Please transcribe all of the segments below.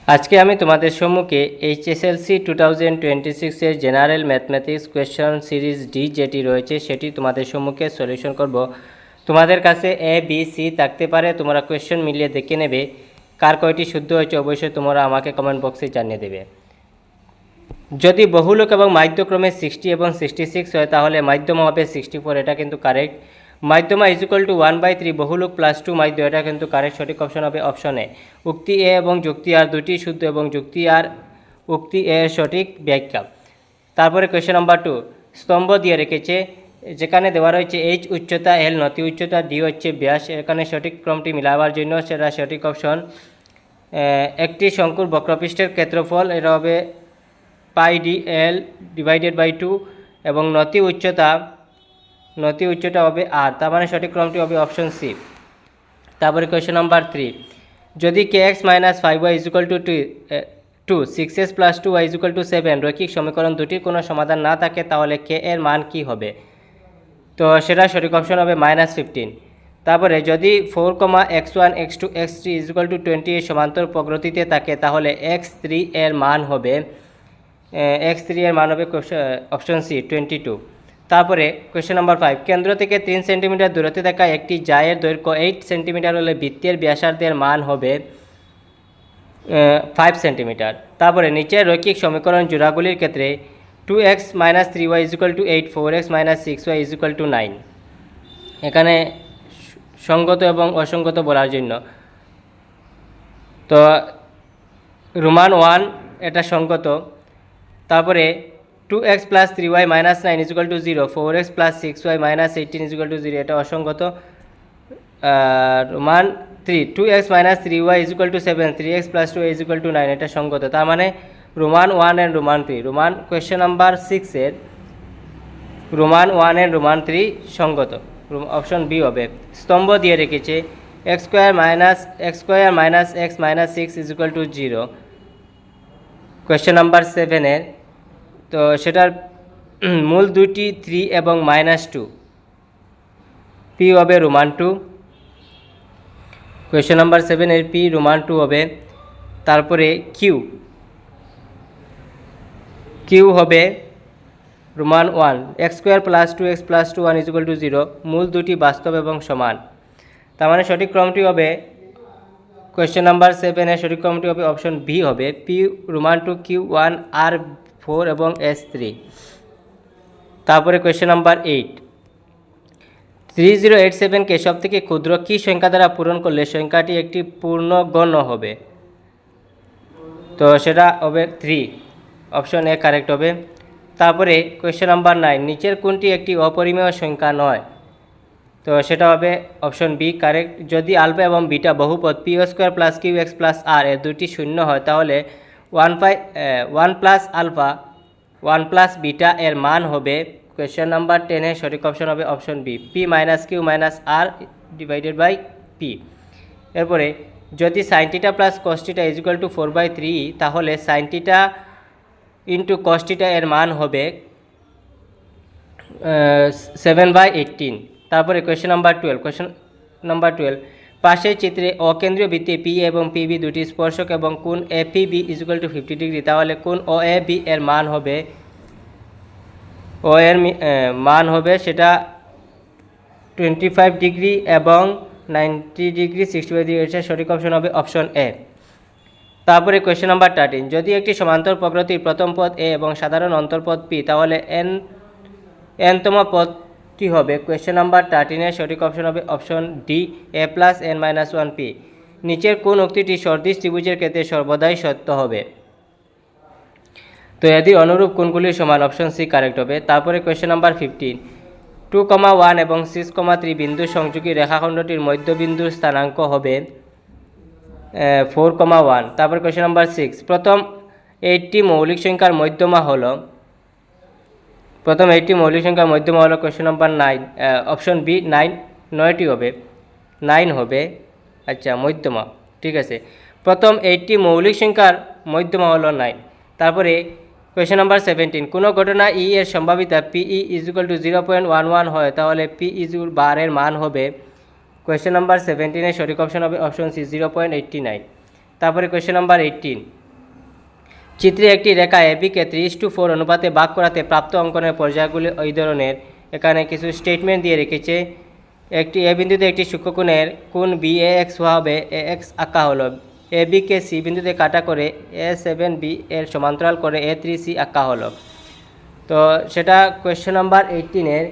আজকে আমি তোমাদের সম্মুখে এইচএসএলসি 2026 এর general mathematics question series D যেটি রয়েছে সেটি তোমাদের সম্মুখে সলিউশন করব। তোমাদের কাছে এ বি সি থাকতে পারে, তোমরা কোয়েশ্চন মিলিয়ে দেখে নেবে কার কয়টি শুদ্ধ হয়েছে অবশ্যই তোমরা আমাকে কমেন্ট বক্সে জানিয়ে দেবে। যদি বহুলক এবং মাধ্যক্রমে 60 এবং 66 হয় তাহলে মাধ্যমা হবে 64, এটা কিন্তু কারেক্ট। মাধ্যমা ইজুকাল টু 1/3 বহুলক +2 মাধ্য, এটা কিন্তু কারেক্ট। সঠিক অপশন হবে অপশন এ। উক্তি এ এবং যুক্তি আর দুটি শুদ্ধ এবং যুক্তি আর উক্তি এ সঠিক ব্যাখ্যা। তারপরে কোয়েশ্চেন নাম্বার 2, স্তম্ভ দিয়ে রেখেছে যেখানে দেওয়া রয়েছে এইচ উচ্চতা, এল নতি উচ্চতা, ডি হচ্ছে ব্যাস। এখানে সঠিক ক্রমটি মিলাবার জন্য সেটা সঠিক অপশন। একটি শঙ্কুর বক্রপৃষ্ঠের ক্ষেত্রফল এটা হবে πdl / 2 এবং নতি উচ্চতা হবে আর, তার মানে সঠিক ক্রমটি হবে অপশন সি। তারপরে কোয়েশ্চেন নাম্বার 3, যদি kx - 5y = 2 6x + 2y = 7 রৈখিক সমীকরণ দুটির কোনো সমাধান না থাকে তাহলে k এর মান কি হবে? তো সেটা সঠিক অপশন হবে -15। তারপরে যদি 4, x1, x2, x3 = 20 এর সমান্তর প্রগতিতে থাকে তাহলে x3 এর মান হবে অপশন সি 22। তারপরে কোয়েশ্চেন নাম্বার 5, কেন্দ্র থেকে 3 সেন্টিমিটার দূরত্বে থাকা একটি জায়ের দৈর্ঘ্য 8 সেন্টিমিটার হলে বৃত্তের ব্যাসার্ধের মান হবে 5 সেন্টিমিটার। তারপরে নিচের রৈখিক সমীকরণ জোড়াগুলির ক্ষেত্রে 2x - 3y = 8, 4x - 6y = 9 এখানে সঙ্গত এবং অসঙ্গত বলার জন্য। তো রোমান 1 এটা সঙ্গত। তারপরে 2x + 3y - 9 = 0, 4x + 6y - 18 = 0 এটা অসঙ্গত। Roman 3, 2x - 3y = 7, 3x + 2y = 9 এটা সঙ্গত। তার মানে Roman 1 and Roman 3, Roman question number 6 এর রোমান 1 এন্ড রোমান 3 সঙ্গত, অপশন বি হবে। স্তম্ভ দিয়ে রেখেছে x² - x - 6 = 0 কোয়েশ্চেন নাম্বার 7 এর। তো সেটার মূল দুটি 3 এবং -2, পি হবে রোমান 2। কোয়েশ্চেন নাম্বার 7 এর পি রোমান 2 হবে। তারপরে কিউ হবে রোমান 1, x² + 2x + 2 1 = 0 মূল দুটি বাস্তব এবং সমান। তার মানে সঠিক ক্রমটি হবে কোয়েশ্চেন নাম্বার 7 এর সঠিক ক্রমটি হবে অপশন বি হবে, পি রোমান 2 Q1 R4 এবং S3। তারপরে কোয়েশ্চেন নাম্বার 8, 3087কে সব থেকে ক্ষুদ্র কি সংখ্যা দ্বারা পূরণ করলে সংখ্যাটি একটি পূর্ণগণ হবে? তো সেটা হবে 3, অপশন এ কারেক্ট হবে। তারপরে কোয়েশ্চেন নাম্বার 9, নিচের কোনটি একটি অপরিমেয় সংখ্যা নয়? তো সেটা হবে অপশন বি কারেক্ট। যদি আলফা এবং বিটা বহুপদ p² + qx + r এর দুটি শূন্য হয় তাহলে 1 + আলফা 1 + বিটা এর মান হবে কোয়েশ্চেন নাম্বার 10 এর সঠিক অপশন হবে option B, p - q - r / p। এরপরে যদি sin θ + cos θ = 4/3 তাহলে sin θ * cos θ এর মান হবে 7/18। তারপরে কোয়েশ্চেন নাম্বার 12, পাশের চিত্রে অকেন্দ্রীয় বৃত্তে পি এবং পিবি দুটি স্পর্শক এবং কোণ এপিব = 50 ডিগ্রি তাহলে কোণ OAB এর মান হবে সেটা 25 ডিগ্রি এবং 90 ডিগ্রি 65 ডিগ্রি, এর সঠিক অপশন হবে অপশন এ। তারপরে কোয়েশ্চেন নাম্বার 13, যদি একটি সমান্তর প্রকৃতির প্রথম পদ এ এবং সাধারণ অন্তর্পদ পি তাহলে nতম পদটি হবে কোয়েশ্চেন নাম্বার 13 এর সঠিক অপশন হবে option D, a + n - 1 p। নিচের কোন উক্তিটি সদৃশ ত্রিভুজের ক্ষেত্রে সর্বদাই সত্য হবে? তো এদের অনুরূপ কোণগুলির সমান, অপশন সি কারেক্ট হবে। তারপরে কোয়েশ্চেন নাম্বার 15, 2,1 এবং 6,3 বিন্দু সংযোগী রেখাখণ্ডটির মধ্যবিন্দুর স্থানাঙ্ক হবে 4,1। তারপর কোয়েশ্চেন নাম্বার 6, প্রথম 8টি মৌলিক সংখ্যার মধ্যমা হলো কোয়েশ্চেন নাম্বার 9, অপশন বি 9টি হবে 9 হবে। আচ্ছা মধ্যমা, ঠিক আছে। প্রথম 8টি মৌলিক সংখ্যার মধ্যমা হলো 9। তারপরে কোয়েশ্চেন নাম্বার 17, কোনো ঘটনা ই এর সম্ভাবিতা PE = 0.11 হয় তাহলে P/bar এর মান হবে কোয়েশ্চেন নাম্বার 17 এর সঠিক অপশন হবে অপশন সি 0.89। তারপরে কোয়েশ্চেন নাম্বার 18, চিত্রে একটি রেখা এবিকে 3:4 অনুপাতে ভাগ করাতে প্রাপ্ত অঙ্কনের পর্যায়গুলি ওই ধরনের। এখানে কিছু স্টেটমেন্ট দিয়ে রেখেছে। একটি এ বিন্দুতে একটি সূক্ষ্মকোণের কোণ বি এ এক্স হবে, এ এক্স আঁকা হলো। এ বিকে সি বিন্দুতে কাটা করে A7B এর সমান্তরাল করে A3C আঁকা হলো। তো সেটা কোয়েশ্চেন নাম্বার 18-এর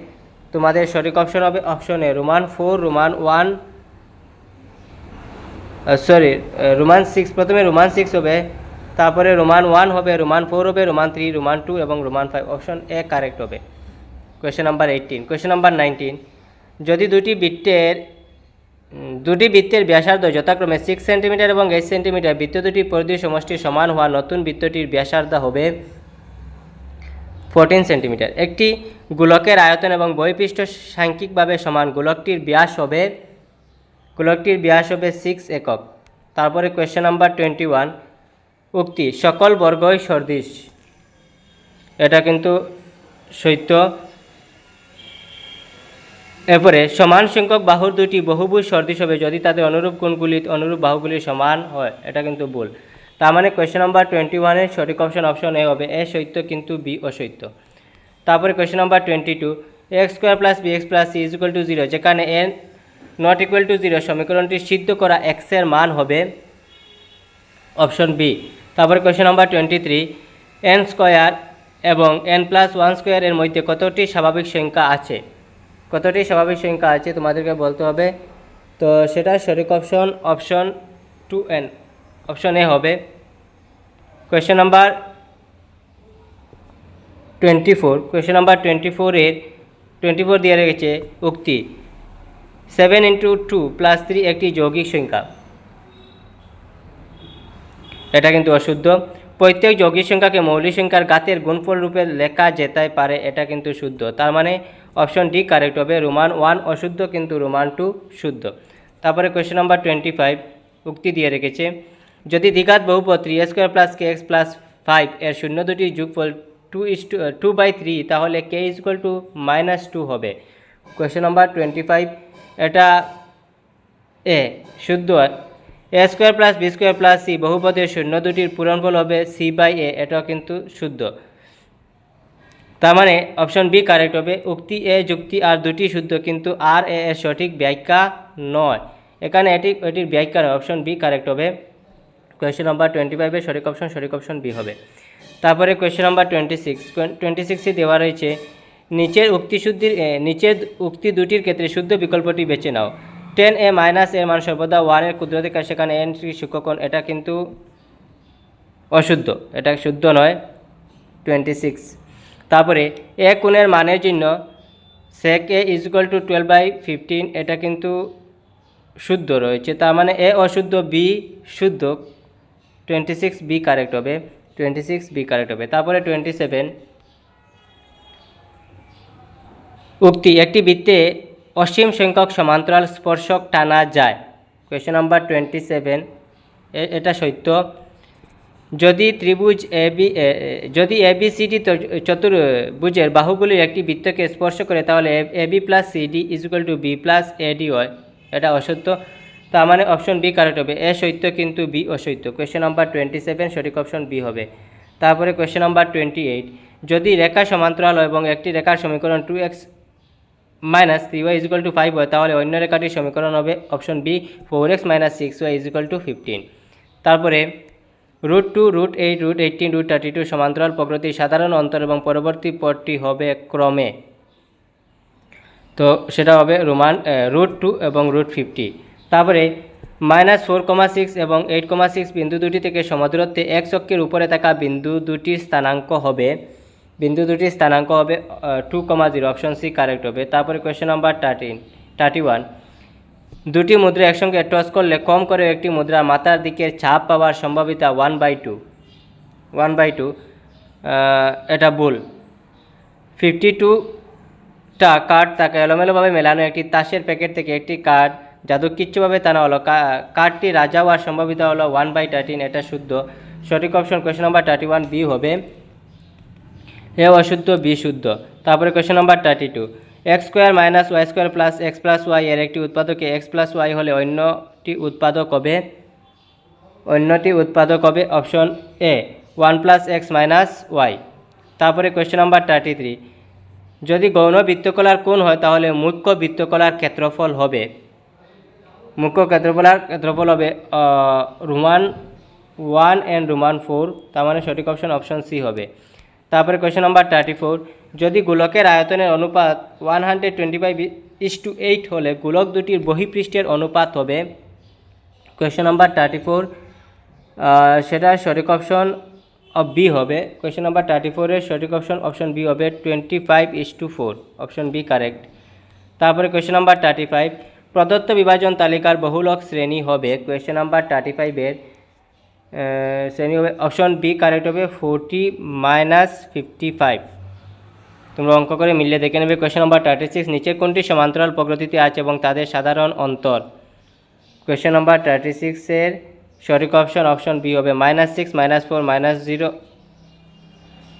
তোমাদের সঠিক অপশন হবে option A, Roman 4 Roman 1 Roman 6। প্রথমে রোমান 6 হবে, তারপরে রোমান 1 হবে, রোমান 4 হবে, রোমান 3, রোমান 2 এবং রোমান 5। অপশন এ কারেক্ট হবে কোয়েশ্চেন নাম্বার 18। কোয়েশ্চেন নাম্বার 19, যদি দুটি বৃত্তের ব্যাসার্ধ যথাক্রমে 6 সেন্টিমিটার এবং 8 সেন্টিমিটার, বৃত্ত দুটির পরিধির সমষ্টি সমান হওয়া নতুন বৃত্তটির ব্যাসার্ধ হবে 14 সেন্টিমিটার। একটি গোলকের আয়তন এবং বহিঃপৃষ্ঠ সাংখ্যিকভাবে সমান, গোলকটির ব্যাস হবে 6 একক। তারপরে কোয়েশ্চেন নাম্বার 21, উক্তি সকল বর্গই সদৃশ, এটা কিন্তু সত্য। এরপরে সমান সংখ্যক বাহুর দুটি বহুভুজ সদৃশ হবে যদি তাদের অনুরূপ কোণগুলি অনুরূপ বাহুগুলি সমান হয়, এটা কিন্তু ভুল। তার মানে কোয়েশ্চেন নাম্বার 21-এর সঠিক অপশন এ হবে, এ সত্য কিন্তু বি অসত্য। তারপরে question number 22, x² + bx + c = 0, যেখানে n ≠ 0 সমীকরণটি সিদ্ধ করা x এর মান হবে অপশন বি। তারপরে কোয়েশ্চেন নাম্বার 23, n² এবং n+1² এর মধ্যে কতটি স্বাভাবিক সংখ্যা আছে? তোমাদেরকে বলতে হবে। তো সেটা সঠিক অপশন 2n, অপশন এ হবে। কোয়েশ্চেন নাম্বার 24 দিয়ে রেখেছে উক্তি 7 × 2 + 3 একটি যৌগিক সংখ্যা, এটা কিন্তু অশুদ্ধ। প্রত্যেক যৌগিক সংখ্যাকে মৌলিক সংখ্যার ঘাতের গুণফল রূপে লেখা যেতে পারে, এটা কিন্তু শুদ্ধ। তার মানে অপশন ডি কারেক্ট হবে, রোমান 1 অশুদ্ধ কিন্তু রোমান 2 শুদ্ধ। তারপরে কোয়েশ্চেন নাম্বার 25, উক্তি দিয়ে রেখেছে যদি দ্বিঘাত বহুপদ 3a² + kx + 5 এর শূন্য দুটির যোগফল 2/3 তাহলে k = -2 হবে। কোয়েশ্চেন নাম্বার 25, এটা এ শুদ্ধ। a² + b² + c বহুপদের শূন্য দুটির পূরণফল হবে c/a, এটাও কিন্তু শুদ্ধ। তার মানে অপশন বি কারেক্ট হবে, উক্তি এ যুক্তি আর দুটি শুদ্ধ কিন্তু আর এ এর সঠিক ব্যাখ্যা নয়, এখানে এটির ব্যাখ্যা নয়। অপশন বি কারেক্ট হবে। কোয়েশ্চেন নাম্বার 25-এর সঠিক অপশন বি হবে। তারপরে কোয়েশ্চেন নাম্বার 26 দেওয়া রয়েছে নিচের উক্তি দুটির ক্ষেত্রে শুদ্ধ বিকল্পটি বেছে নাও। 10a - এর মান সর্বদা 1 এর ক্ষুদ্রাধিকার, সেখানে n সূক্ষ্মকোণ, এটা কিন্তু অশুদ্ধ, এটা শুদ্ধ নয় 26। তারপরে এ কোণের মানের জন্য sec a = 12/15, এটা কিন্তু শুদ্ধ রয়েছে, তার মানে এ অশুদ্ধ বি শুদ্ধ, 26 বি কারেক্ট হবে। তারপরে 27, উক্তি একটি বৃত্তে অসীম সংখ্যক সমান্তরাল স্পর্শক টানা যায়। কোয়েশ্চেন নাম্বার 27, এটা সত্য। যদি ABCD চতুর্ভুজের বাহুগুলির একটি বৃত্তকে স্পর্শ করে তাহলে AB + CD = B + AD হয়, এটা অসত্য। তার মানে অপশন বি কারেক্ট হবে, এ সত্য কিন্তু বি অসত্য। কোয়েশ্চেন নাম্বার 27 সঠিক অপশন বি হবে। তারপরে কোয়েশ্চেন নাম্বার 28, যদি রেখা সমান্তরাল এবং একটি রেখার সমীকরণ 2x - 3y = 5 হয় তাহলে অন্য রেখাটির সমীকরণ হবে অপশন বি 4x - 6y = 15। তারপরে √2, √8, √18, √32 সমান্তরাল প্রকৃতির সাধারণ অন্তর এবং পরবর্তী পদটি হবে ক্রমে, তো সেটা হবে √2 এবং √50। তারপরে -4,6 এবং 8,6 বিন্দু দুটি থেকে সমদূরত্বে x অক্ষের উপরে থাকা বিন্দু দুটির স্থানাঙ্ক হবে 2,0, অপশন সি কারেক্ট হবে। তারপরে কোয়েশ্চেন নাম্বার 31, দুটি মুদ্রা একসঙ্গে টস করলে কম করে একটি মুদ্রার মাথার দিকের ছাপ পাওয়ার সম্ভাবিতা 1/2, এটা ভুল। 52টা কার্ড তাকে এলোমেলোভাবে মেলানো একটি তাসের প্যাকেট থেকে একটি কার্ড যাদুকৃচ্ছভাবে টানা হলো, কার্ডটি রাজা হওয়ার সম্ভাবিতা হলো 1/13, এটা শুদ্ধ। সঠিক অপশন কোয়েশ্চেন নাম্বার 31 বি হবে, এ অশুদ্ধ বি শুদ্ধ। তারপরে question number 32, x² - y² + x + y এর একটি উৎপাদকে x + y হলে অন্যটি উৎপাদক হবে অন্যটি উৎপাদক হবে অপশন এ 1 + x - y। তারপরে কোয়েশ্চেন নাম্বার 33, যদি গৌণ বৃত্তকলার কোণ হয় তাহলে মুখ্য বৃত্তকলার ক্ষেত্রফল হবে রোমান 1 and রোমান 4, তার মানে সঠিক অপশন সি হবে। তারপরে কোয়েশ্চেন নাম্বার 34, যদি গোলকের আয়তনের অনুপাত 125:8 হলে গোলক দুটির বহিঃপৃষ্ঠের অনুপাত হবে, কোয়েশ্চেন নাম্বার 34, সেটা সঠিক অপশন বি হবে। কোয়েশ্চেন নাম্বার 34 এর সঠিক অপশন বি হবে 25:4, অপশন বি কারেক্ট। তারপরে কোয়েশ্চেন নাম্বার 35, প্রদত্ত বিভাজন তালিকার বহুলক শ্রেণী হবে, কোয়েশ্চেন নাম্বার 35 এর শ্রেণী হবে অপশন বি কারেক্ট হবে 40 - 55। তোমরা অঙ্ক করে মিলিয়ে দেখে নেবে। কোয়েশ্চেন নাম্বার 36, নিচের কোনটি সমান্তরাল প্রকৃতিতে আছে এবং তাদের সাধারণ অন্তর, কোয়েশ্চেন নাম্বার 36 এর সঠিক অপশন বি হবে -6 -4 -0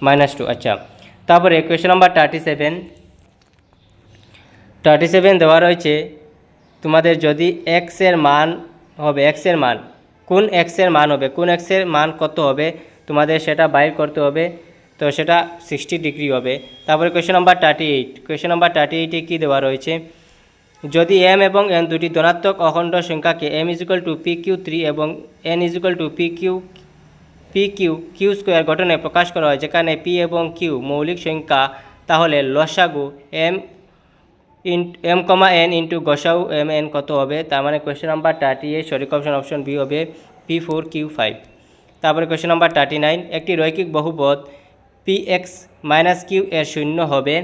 -2। আচ্ছা, তারপরে কোয়েশ্চেন নাম্বার 37 দেওয়া রয়েছে তোমাদের, যদি এক্স এর মান কোন এক্সের মান কত হবে তোমাদের সেটা বাইর করতে হবে, তো সেটা 60 ডিগ্রি হবে। তারপরে কোয়েশ্চেন নাম্বার 38 কী দেওয়া রয়েছে, যদি m এবং n দুটি ধনাত্মক অখণ্ড সংখ্যাকে m = pq3 এবং n = pq গঠনে প্রকাশ করা হয়, যেখানে p এবং q মৌলিক সংখ্যা, তাহলে লসাগু m n ইন্টু গসাউ mn কত হবে, তার মানে কোয়েশ্চেন নাম্বার 38 সঠিক অপশন বি হবে p4q5। তারপরে কোয়েশ্চেন নাম্বার 39, একটি রৈখিক বহুপদ px - q এর শূন্য হবে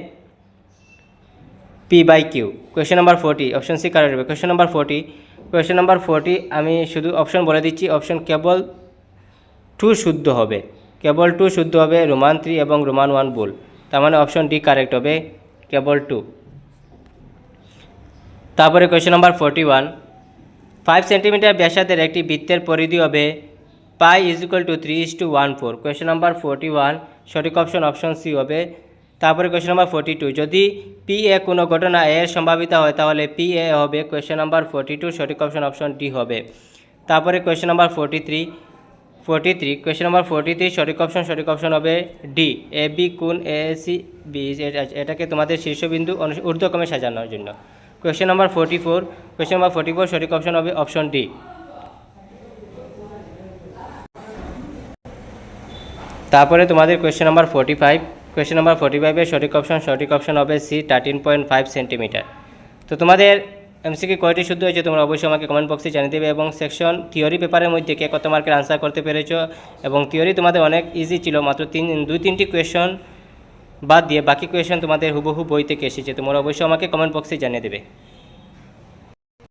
p/q। Question number 40, option C correct হবে। কোয়েশ্চেন নাম্বার 40 আমি শুধু অপশন বলে দিচ্ছি, অপশন কেবল 2 শুদ্ধ হবে, রোমান 3 এবং রোমান 1 ভুল, তার মানে অপশন ডি কারেক্ট হবে, কেবল 2। তারপরে কোয়েশ্চেন নাম্বার 41, 5 সেন্টিমিটার ব্যাসার্ধের একটি বৃত্তের পরিধি হবে পাই = 3:14। কোয়েশ্চেন নাম্বার 41 সঠিক অপশন সি হবে। তারপরে কোয়েশ্চেন নাম্বার 42, যদি পি এ কোনো ঘটনা এর সম্ভাবিত হয় তাহলে পি এ হবে, কোয়েশ্চেন নাম্বার 42 সঠিক অপশন ডি হবে। তারপরে কোয়েশ্চেন নাম্বার 43, কোয়েশ্চেন নাম্বার 43 সঠিক অপশন হবে ডি, এ বি কোণ এ সি বি, এটাকে তোমাদের শীর্ষবিন্দু ঊর্ধ্বক্রমে সাজানোর জন্য। কোয়েশ্চেন নাম্বার 44 সঠিক অপশন হবে অপশন ডি। তারপরে তোমাদের কোয়েশ্চেন নাম্বার 45 এর সঠিক অপশন হবে সি, 13.5 সেন্টিমিটার। তো তোমাদের এমসিকিউ কয়টি শুদ্ধ হয়েছে তোমরা অবশ্যই আমাকে কমেন্ট বক্সে জানিয়ে দেবে, এবং সেকশন থিওরি পেপারের মধ্যে কে কত মার্কের আনসার করতে পেরেছো, এবং থিওরি তোমাদের অনেক ইজি ছিল, মাত্র 2-3টি কোয়েশ্চন বাদ দিয়ে বাকি কোয়েশ্চন তোমাদের হুবহু বই থেকে এসেছে, তোমরা অবশ্যই আমাকে কমেন্ট বক্সে জানিয়ে দেবে।